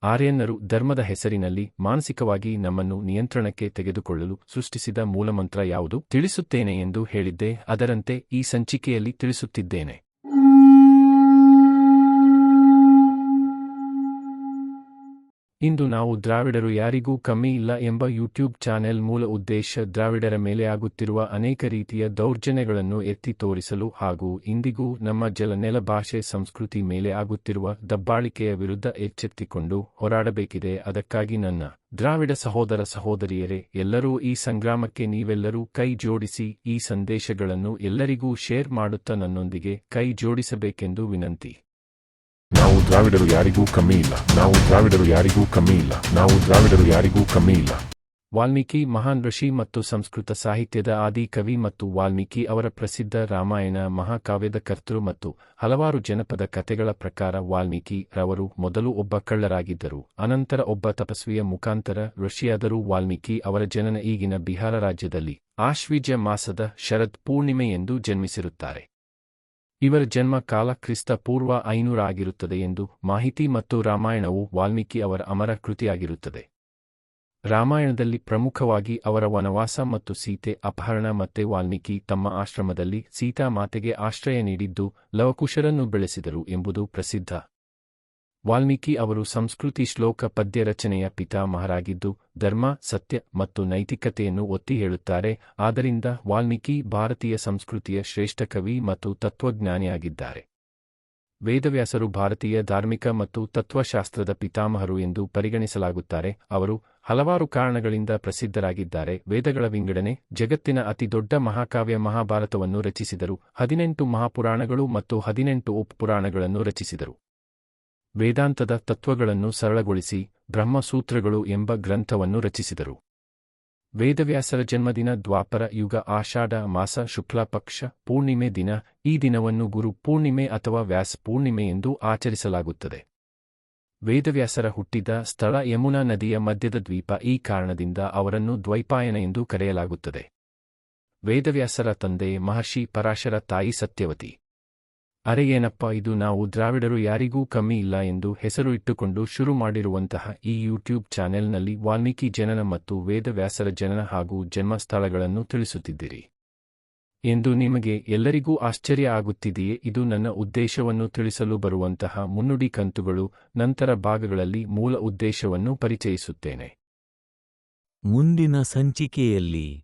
ಆರ್ಯನ್ನರು ಧರ್ಮದ ಹೆಸರಿನಲ್ಲಿ ಮಾನಸಿಕವಾಗಿ ನಮ್ಮನ್ನು ನಿಯಂತ್ರಣಕ್ಕೆ ತೆಗೆದುಕೊಳ್ಳಲು ಸೃಷ್ಟಿಸಿದ ಮೂಲಮಂತ್ರ ಯಾವುದು ತಿಳಿಸುತ್ತೇನೆ ಎಂದು ಹೇಳಿದ್ದೆ, ಅದರಂತೆ ಈ ಸಂಚಿಕೆಯಲ್ಲಿ ತಿಳಿಸುತ್ತಿದ್ದೇನೆ. ಇಂದು ನಾವು ದ್ರಾವಿಡರು ಯಾರಿಗೂ ಕಮ್ಮಿ ಇಲ್ಲ ಎಂಬ ಯೂಟ್ಯೂಬ್ ಚಾನೆಲ್ ಮೂಲ ಉದ್ದೇಶ ದ್ರಾವಿಡರ ಮೇಲೆ ಆಗುತ್ತಿರುವ ಅನೇಕ ರೀತಿಯ ದೌರ್ಜನ್ಯಗಳನ್ನು ಎತ್ತಿ ತೋರಿಸಲು ಹಾಗೂ ಇಂದಿಗೂ ನಮ್ಮ ನೆಲ ಭಾಷೆ ಸಂಸ್ಕೃತಿ ಮೇಲೆ ಆಗುತ್ತಿರುವ ದಬ್ಬಾಳಿಕೆಯ ವಿರುದ್ಧ ಎಚ್ಚೆತ್ತುಕೊಂಡು ಹೋರಾಡಬೇಕಿದೆ. ಅದಕ್ಕಾಗಿ ನನ್ನ ದ್ರಾವಿಡ ಸಹೋದರ ಸಹೋದರಿಯರೇ, ಎಲ್ಲರೂ ಈ ಸಂಗ್ರಾಮಕ್ಕೆ ನೀವೆಲ್ಲರೂ ಕೈ ಜೋಡಿಸಿ ಈ ಸಂದೇಶಗಳನ್ನು ಎಲ್ಲರಿಗೂ ಶೇರ್ ಮಾಡುತ್ತಾ ನನ್ನೊಂದಿಗೆ ಕೈ ಜೋಡಿಸಬೇಕೆಂದು ವಿನಂತಿ. ನಾವು ದ್ರಾವಿಡರು ಯಾರಿಗೂ ಕಮ್ಮಿ ಇಲ್ಲ. ನಾವು ದ್ರಾವಿಡರು ಯಾರಿಗೂ ಕಮ್ಮಿ ಇಲ್ಲ. ನಾವು ದ್ರಾವಿಡರು ಯಾರಿಗೂ ಕಮ್ಮಿ ಇಲ್ಲ. ವಾಲ್ಮೀಕಿ ಮಹಾನ್ ಋಷಿ ಮತ್ತು ಸಂಸ್ಕೃತ ಸಾಹಿತ್ಯದ ಆದಿ ಕವಿ ಮತ್ತು ವಾಲ್ಮೀಕಿ ಅವರ ಪ್ರಸಿದ್ಧ ರಾಮಾಯಣ ಮಹಾಕಾವ್ಯದ ಕರ್ತೃ ಮತ್ತು ಹಲವಾರು ಜನಪದ ಕಥೆಗಳ ಪ್ರಕಾರ ವಾಲ್ಮೀಕಿ ರವರು ಮೊದಲು ಒಬ್ಬ ಕಳ್ಳರಾಗಿದ್ದರು, ಅನಂತರ ಒಬ್ಬ ತಪಸ್ವಿಯ ಮುಖಾಂತರ ಋಷಿಯಾದರೂ. ವಾಲ್ಮೀಕಿ ಅವರ ಜನನ ಈಗಿನ ಬಿಹಾರ ರಾಜ್ಯದಲ್ಲಿ ಆಶ್ವೀಜ ಮಾಸದ ಶರದ್ ಪೂರ್ಣಿಮೆಯೆಂದು ಜನ್ಮಿಸಿರುತ್ತಾರೆ. ಇವರ ಜನ್ಮ ಕಾಲ ಕ್ರಿಸ್ತ ಪೂರ್ವ 500 ಆಗಿರುತ್ತದೆ ಎಂದು ಮಾಹಿತಿ ಮತ್ತು ರಾಮಾಯಣವು ವಾಲ್ಮೀಕಿ ಅವರ ಅಮರ ಕೃತಿಯಾಗಿರುತ್ತದೆ. ರಾಮಾಯಣದಲ್ಲಿ ಪ್ರಮುಖವಾಗಿ ಅವರ ವನವಾಸ ಮತ್ತು ಸೀತೆ ಅಪಹರಣ ಮತ್ತೆ ವಾಲ್ಮೀಕಿ ತಮ್ಮ ಆಶ್ರಮದಲ್ಲಿ ಸೀತಾ ಮಾತೆಗೆ ಆಶ್ರಯ ನೀಡಿದ್ದು ಲವಕುಶರನ್ನು ಬೆಳೆಸಿದರು ಎಂಬುದು ಪ್ರಸಿದ್ಧ. ವಾಲ್ಮೀಕಿ ಅವರು ಸಂಸ್ಕೃತಿ ಶ್ಲೋಕ ಪದ್ಯ ರಚನೆಯ ಪಿತಾಮಹರಾಗಿದ್ದು ಧರ್ಮ, ಸತ್ಯ ಮತ್ತು ನೈತಿಕತೆಯನ್ನು ಒತ್ತಿ ಹೇಳುತ್ತಾರೆ. ಆದ್ದರಿಂದ ವಾಲ್ಮೀಕಿ ಭಾರತೀಯ ಸಂಸ್ಕೃತಿಯ ಶ್ರೇಷ್ಠ ಕವಿ ಮತ್ತು ತತ್ವಜ್ಞಾನಿಯಾಗಿದ್ದಾರೆ. ವೇದವ್ಯಾಸರು ಭಾರತೀಯ ಧಾರ್ಮಿಕ ಮತ್ತು ತತ್ವಶಾಸ್ತ್ರದ ಪಿತಾಮಹರು ಎಂದು ಪರಿಗಣಿಸಲಾಗುತ್ತಾರೆ. ಅವರು ಹಲವಾರು ಕಾರಣಗಳಿಂದ ಪ್ರಸಿದ್ಧರಾಗಿದ್ದಾರೆ. ವೇದಗಳ ವಿಂಗಡಣೆ, ಜಗತ್ತಿನ ಅತಿದೊಡ್ಡ ಮಹಾಕಾವ್ಯ ಮಹಾಭಾರತವನ್ನು ರಚಿಸಿದರು. 18 ಮಹಾಪುರಾಣಗಳು ಮತ್ತು 18 ಉಪಪುರಾಣಗಳನ್ನು ರಚಿಸಿದರು. ವೇದಾಂತದ ತತ್ವಗಳನ್ನು ಸರಳಗೊಳಿಸಿ ಬ್ರಹ್ಮಸೂತ್ರಗಳು ಎಂಬ ಗ್ರಂಥವನ್ನು ರಚಿಸಿದರು. ವೇದವ್ಯಾಸರ ಜನ್ಮದಿನ ದ್ವಾಪರ ಯುಗ ಆಷಾಢ ಮಾಸ ಶುಕ್ಲ ಪಕ್ಷ ಪೂರ್ಣಿಮೆ ದಿನ. ಈ ದಿನವನ್ನು ಗುರು ಪೂರ್ಣಿಮೆ ಅಥವಾ ವ್ಯಾಸ ಪೂರ್ಣಿಮೆ ಎಂದು ಆಚರಿಸಲಾಗುತ್ತದೆ. ವೇದವ್ಯಾಸರ ಹುಟ್ಟಿದ ಸ್ಥಳ ಯಮುನಾ ನದಿಯ ಮಧ್ಯದ ದ್ವೀಪ. ಈ ಕಾರಣದಿಂದ ಅವರನ್ನು ದ್ವೈಪಾಯನ ಎಂದು ಕರೆಯಲಾಗುತ್ತದೆ. ವೇದವ್ಯಾಸರ ತಂದೆ ಮಹರ್ಷಿ ಪರಾಶರ, ತಾಯಿ ಸತ್ಯವತಿ. ಅರೆ ಏನಪ್ಪ ಇದು, ನಾವು ದ್ರಾವಿಡರು ಯಾರಿಗೂ ಕಮ್ಮಿ ಇಲ್ಲ ಎಂದು ಹೆಸರು ಇಟ್ಟುಕೊಂಡು ಶುರು ಮಾಡಿರುವಂತಹ ಈ ಯೂಟ್ಯೂಬ್ ಚಾನೆಲ್ನಲ್ಲಿ ವಾಲ್ಮೀಕಿ ಜನನ ಮತ್ತು ವೇದವ್ಯಾಸರ ಜನನ ಹಾಗೂ ಜನ್ಮ ಸ್ಥಳಗಳನ್ನು ತಿಳಿಸುತ್ತಿದ್ದೀರಿ ಎಂದು ನಿಮಗೆ ಎಲ್ಲರಿಗೂ ಆಶ್ಚರ್ಯ ಆಗುತ್ತಿದೆಯೇ? ಇದು ನನ್ನ ಉದ್ದೇಶವನ್ನು ತಿಳಿಸಲು ಬರುವಂತಹ ಮುನ್ನುಡಿ ಕಂತುಗಳು. ನಂತರ ಭಾಗಗಳಲ್ಲಿ ಮೂಲ ಉದ್ದೇಶವನ್ನು ಪರಿಚಯಿಸುತ್ತೇನೆ. ಮುಂದಿನ ಸಂಚಿಕೆಯಲ್ಲಿ